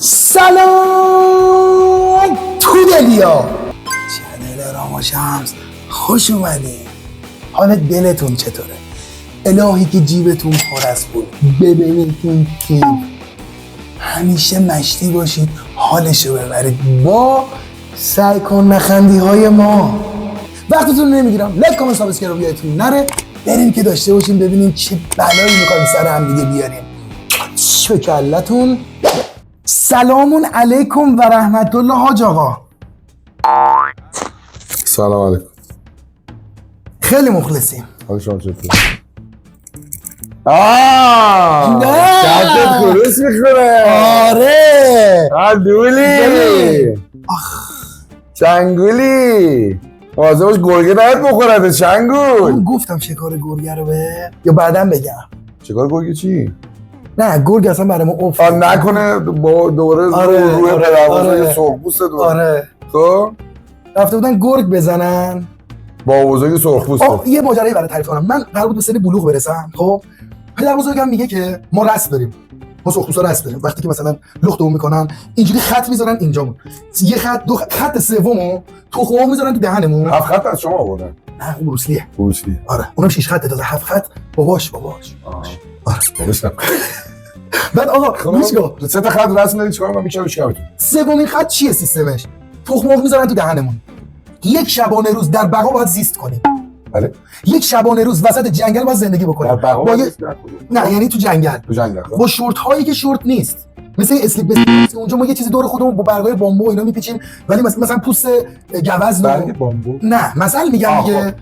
سلام تو دلیا چنل راما شمس خوش اومدین. حال دلتون چطوره؟ الهی که جیبتون پر از پول ببینیدتون کیف همیشه مشتی باشید حالشو ببرید با سعی کن نخندی های ما. وقتتون نمیگیرم، لایک کامنت سابسکرایب یادتون نره. بریم که داشته باشیم ببینیم چه بلایی میخوایم سر هم دیگه بیاریم. به کلتون. سلام علیکم و رحمت الله حاج آقا. سلام علیکم. خیلی مخلصیم. حال شما چطوره؟ نه کتت خروس میخوره. آره دولی چنگولی واضح باش گرگه نهت بخورده. چنگول من گفتم شکار گرگه رو به یا بعدم بگم چکار گرگه چی؟ نه گرگ اصلا برای ما افت نکنه با دوباره روی پدربزرگ سرخپوست دوباره. آره خب رفته بودن گرگ بزنن با بزرگ سرخپوست. یه ماجرایی برای تعریف کنم. من قرار بود به سن بلوغ برسم. خب پدر بزرگم میگه که ما رسم داریم، ما سرخپوستا رسم داریم. وقتی که مثلا لختمون میکنن اینجوری خط میذارن اینجامون، یه خط دو خط سومو تخمو میذارن تو دهنمون. 7 خط از شما آوردن؟ نه اون بروسلیه. بروسلی. آره اونم 6 خطه تازه 7 خط. باباش آره بعد آقا گوش کن 3 تا خط رسم داری چیکار می‌کنی؟ چیکار سومین خط چیه سیستمش؟ تخمو میذارن تو دهنمون. یک شبانه روز در بقا باید زیست کنیم. بله. یک شبانه روز وسط جنگل باید زندگی بکنیم. در بقا نه یعنی تو جنگل. تو جنگل با شورت هایی که شورت نیست. مثل اسلیپ اونجا ما یه چیزی دور خودمون با برگای بامبو و اینا میپیچیم، ولی مثلا پوست گوز برگ بامبو. نه مثلا میگم دیگه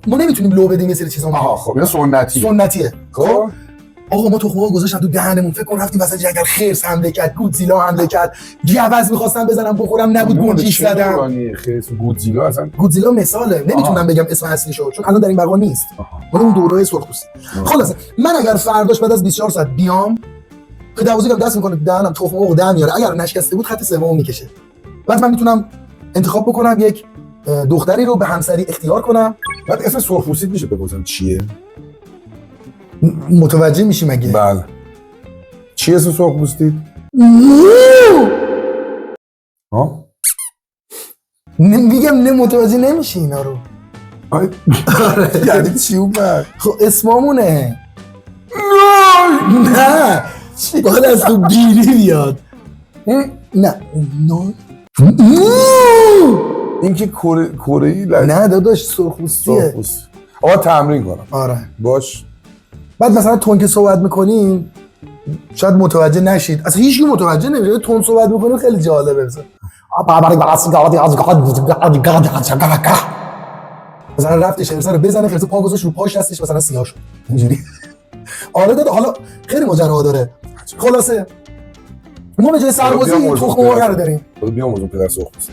ما نمیتونیم لو بدیم یه سری چیزا. خب اینا سنتیه. خب آقا ما تخم‌ها گذاشتن تو دهنمون. فکر کن رفتیم وسط جنگل خرس حمله کرد، گودزیلا حمله کرد، گوز می‌خواستم بزنم بخورم نبود گنجیش زدم. خرس گودزیلا اصلا گودزیلا مثاله، نمیتونم بگم اسم اصلیشو چون الان در این بقا نیست. مال اون دوره‌ای سرخپوست. خلاص من اگر فرداش بعد از 24 ساعت بیام پدر بزرگم دست میکنه دهنم تخم‌مرغ در میاره، اگر نشکسته بود خط سومو میکشه. بعد من میتونم انتخاب بکنم یک دختری رو به همسری اختیار کنم. بعد اسم سرخپوستی میشه بپرسم چیه؟ متوجه میشی مگه؟ بله. چی اسم سرخپوستی؟ ها؟ میگم نه متوجه نمیشی اینا رو. یعنی چی اومد؟ خب اسممونه. نه باید از تو بیری بیاد. نه این که کره‌ای نه داداش سرخپوستیه. آقا تمرین کنم. آره باش. بعد مثلا تون که صحبت میکنیم شاید متوجه نشید، اصلا هیچ کی متوجه نمیشه. تون صحبت میکنیم خیلی جالبه. مثلا رفتش خرسه رو بزنه، خرسه پا گذاشت رو پاش دستش مثلا سیاه شد اینجوری. آره دادا حالا خیلی ماجرا داره. خلاصه ما به جای سربازی تخم مرغ رو داریم. بیام بزرگ پدر سرخپوست.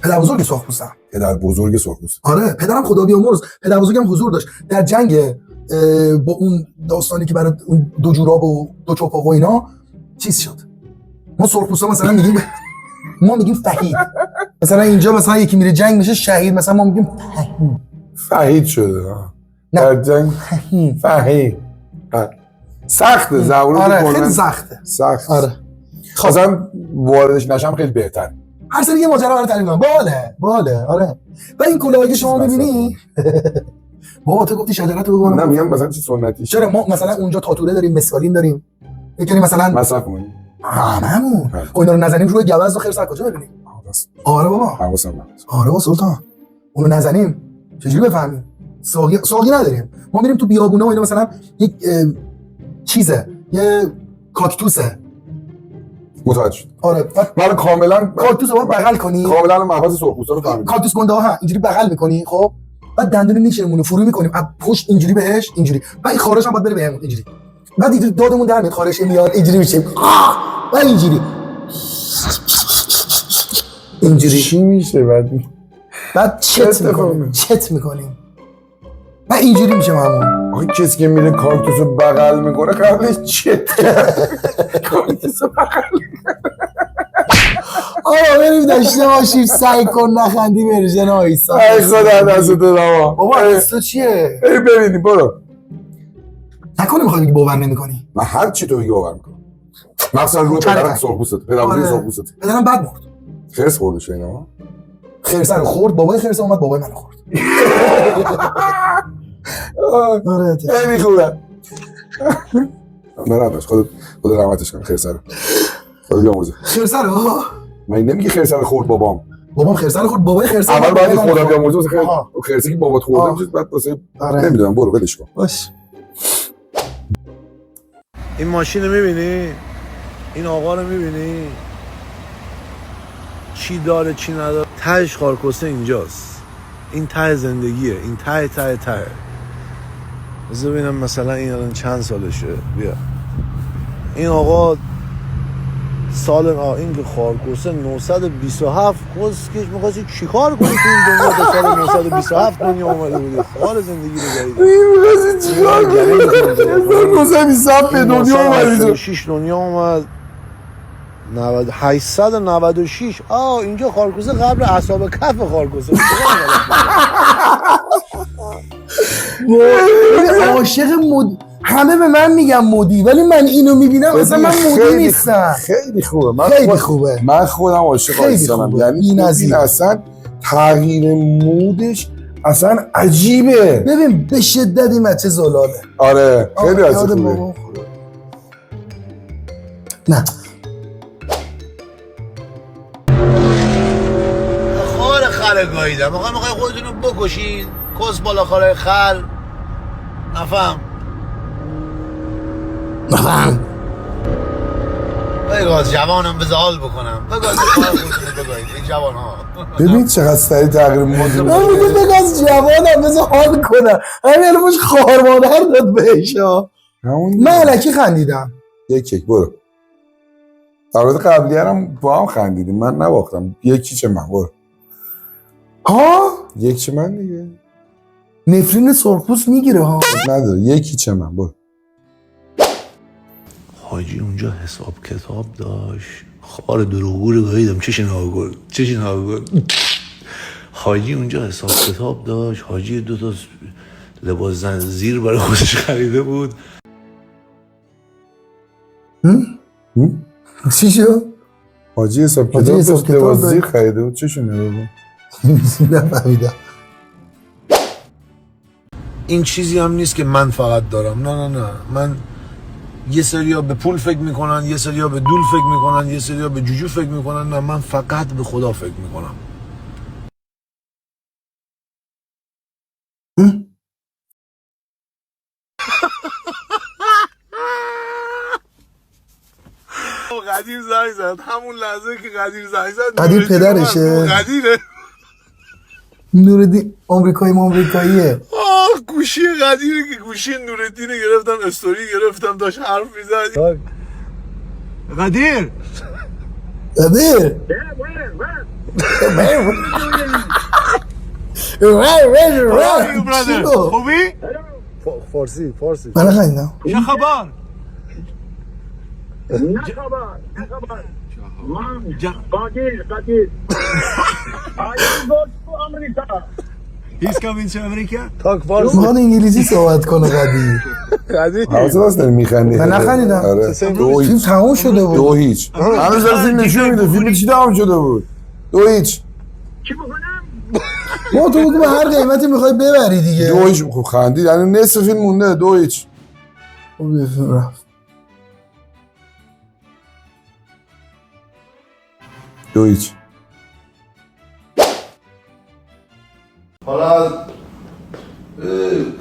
پدر بزرگ سرخپوستم. پدر بزرگ سرخپوست. آره پدرم خدا بیامرز پدر بزرگم حضور داشت در جنگ با اون داستانی که برای اون دو جوراب و دو چپاق و اینا چیز شد. ما سرخپوستا مثلا میگیم فهید. مثلا اینجا مثلا یکی میره جنگ میشه شهید، مثلا ما میگیم فهید شده. در جنگ فهید. سخته زبون. آره خیلی سخت. آره خواستم واردش نشم خیلی بهتر. هر سری یه ماجرا برای تعریف کنم. باله آره. و این کلاهی که شما می‌بینی بابا تو گفتی شجرت رو بگم. نه میگم مثلا چی سنتی. چرا ما مثلا اونجا تاتوره داریم، مسکالین داریم. یعنی مثلا مصرف کنیم. همون. اینا رو نزنیم روی گوز و خرس کجا ببینیم؟ آره بابا. حواسم هست. آره بابا سلطان. اونو نزنیم چجوری بفهمیم؟ ساقی نداریم. ما میریم تو بیابونا و اینا مثلا یک چیزه، یه کاکتوسه. متوجه شد. آره من کاملا کاکتوس رو بغل کنی. کاملا مغازه سرخپوستا رو فهمیدم. کاکتوس گنده ها اینجوری بغل میکنی. خب بعد دندون نیشمون فرو میکنیم از پشت اینجوری بهش اینجوری. بعد این خارش هم باید بره بهمون اینجوری. بعد اینجوری دادمون در میاد خارش میاد اینجوری میشه. بعد اینجوری چی میشه بعد چت میکنیم. بعد اینجوری میشه همون. آخه کسی که میره کاکتوس رو بغل میکنه قبلش چت. کاکتوس رو بغل. آقا بریم داشته باشیم سعی کن نخندی ورژن آیسا. ای خدا دست تو دما. بابا تو چیه؟ ببینیم برو. نکنه میخوای بگی باور نمیکنی. من هر چی تو بگی باور میکنم. مثلا روی چرا؟ پدرم سرخپوسته، پدرم روی سرخپوسته. پدرم بد مرد. خرس خورده شو اینا. خرس رو خورد، بابای خرس اومد بابای منو خورد. آره خیلی خوبه. مرادش خود رحمتش کنه خرس رو. خود بیامرزه. خرس رو من نمیگه خرس رو خورد بابام خرس رو خورد، بابای خرس اول بعد خدا بیامرزه خرسی که بابات خورده چیز بعد واسه نمیدونم برو ولش کن. باش. این ماشین رو میبینی؟ این آقا رو میبینی؟ چی داره چی نداره؟ تهش خارکسته اینجاست. این ته زندگیه، این ته بذار ببینم مثلا این الان چند سالشه. بیا این آقا سال این که خارکسته 927 کسکش می‌خواستی چیکار کنی تو این دنیا تا سال 927 دنیا اومده بودی خار زندگی رو جدید می‌خواستی چیکار کنی 927 به دنیا اومد 6 دنیا اومد 896 اینجا خارکسته قبل اصحاب کف خارکسته عاشق همه به من میگن مودی، ولی من اینو میبینم اصلا من مودی نیستم. خیلی خوبه. خیلی خوبه. من خودم عاشق آیسانم. یعنی این اصلا تغییر مودش اصلا عجیبه. ببین به شدت این بچه زلاله. آره خیلی از خوبه. نه خر گاییدم میخوای خودتون رو بکشین کس بالا خاره خر نفهم بگاز جوانم بذار حال بکنم بگاز این جوان ها ببین چقدر سریع تغییر مود من میگه بگاز جوانم بذار حال کنم همین الان مش خوار مادر داد بهش. من الکی خندیدم. یک برو. البته قبلی هم با هم خندیدیم من نباختم. یکی چه من برو. یک چه من دیگه نفرین سرخپوست میگیره نداره. یکی چه من برو. حاجی اونجا حساب کتاب داشت خار دروغگو رو گاهیدم چشی ناگل حاجی اونجا حساب کتاب داشت. حاجی 2 تا لباس زنجیر برای خودش خریده بود. چی شد؟ حاجی حساب کتاب داشت لباس زیر خریده بود. چشی ناگل نفهمیدم. این چیزی هم نیست که من فقط دارم. نه من یه سریا به پول فکر میکنن، یه سریا به دول فکر میکنن، یه سریا به جوجو فکر میکنن. نه من فقط به خدا فکر میکنم. قدیر زنگ زد همون لحظه که قدیر زنگ زد. قدیر پدرشه. قدیره نوردین آمریکاییه. گوشی قدیره که گوشی نوردین گرفتم استوری گرفتم داشت حرف میزد. قدیر خوبی؟ فارسی من خیلیدم. چه خبر؟ نه خبر من قدیر I go to America. He's coming to America. talk فارسی. میخواد انگلیسی صحبت کنه قدیر. حواست هست داری میخندی. من نخندیدم. آره. فیلم تموم شده بود. 2-0 هنوز داره فیلم نشون میده. فیلم چی تمام شده بود؟ 2-0 چی بکنم؟ ما تو بگو به هر قیمتی میخوای ببری دیگه. 2-0 خوب خندید. یعنی نصف فیلم مونده. 2-0 رفت. 2-0 حالا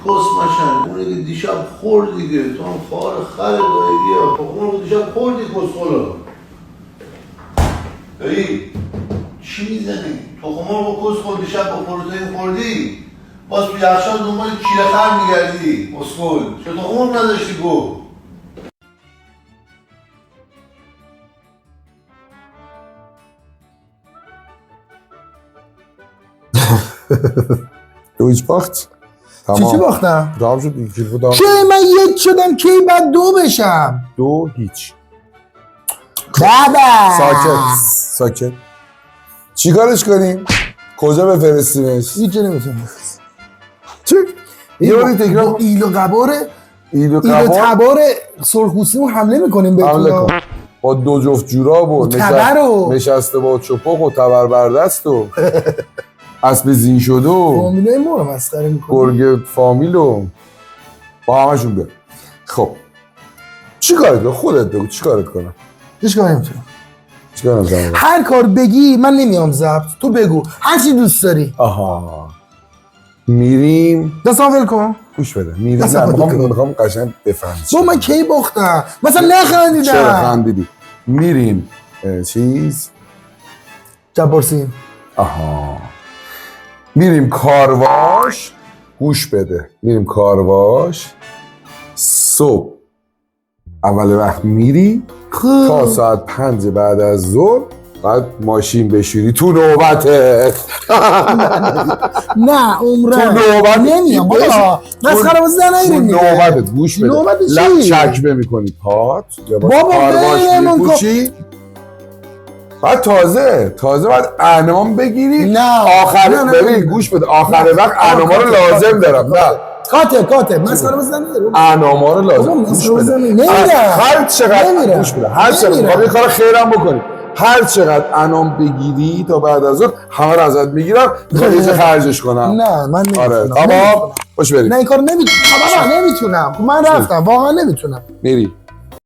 کس مشن اونه که دیشب خورد دیگه تو هم خار خر گایدی ها اونه که دیشب خوردی کس خلا ای چی میزنی؟ تخمار با کس خورد دیشب با پروتئین خوردی باز تو یخشان دنبال کیره خر میگردی اسکول چه تخمار نداشتی گو دویچ باخت. چی باختم؟ دام شد دیگه کلیپو دام. کی من 1 شدم کی بعد 2 بشم؟ 2-0 بابا ساکت. چی کارش کنیم؟ کجا بفرستیمش؟ هیچ جا نمیتونم. چی؟ یه باری تکرار ایلو قباره ایلو تبار تبار سرخپوستیمو حمله میکنیم حمله بهتون. کن. با 2 جفت جوراب و نشسته با چپق و تبر بردست و اسب زین شده و فامیلای ما رو مسخره میکنه. گرگ فامیل و با همشون بیاد. خب چی کارت کنم؟ خودت بگو چی کارت کنم؟ هیچ کار نمیتونم. چی کارم زمان؟ هر کار بگی من نمیام ضبط. تو بگو هر چی دوست داری. آها میریم دستم ول کن. گوش بده میریم. نه میخوام قشنگ بفهمی. با من کی باختم مثلا نخندیدم. چرا خندیدی؟ میریم چیز جبارسین. آها میریم کارواش. گوش بده میریم کارواش صبح اول وقت میری تا ساعت 5 بعد از ظهر بعد ماشین بشوری تو نوبته. نه عمره تو نوبت نمیام بابا مسخره بازی در تو نیاریم. نوبتت گوش بده نوبت چی؟ لب چکمه میکنی پات بابا کارواش بلمون کن. میپوشی بعد تازه باید انعام بگیری. نه. آخر نه. ببین گوش بده آخر وقت انعاما رو لازم دارم. نه کاتب مسخره بازی در نیاریم. انعاما رو لازم. بابا گوش مسخره بده بازی در نیاریم. هر چقدر گوش بده هر چقدر نمیرم. میخوام یه کار خیرم بکنی هر چقدر انعام بگیری تا بعد از ظهر همه رو ازت میگیرم میخوام یه خرجش کنم. نه من نمیتونم. آره تمام باش بریم. نه این کار نمیتونم. بابا نمیتونم. من رفتم واقعا نمیتونم. میری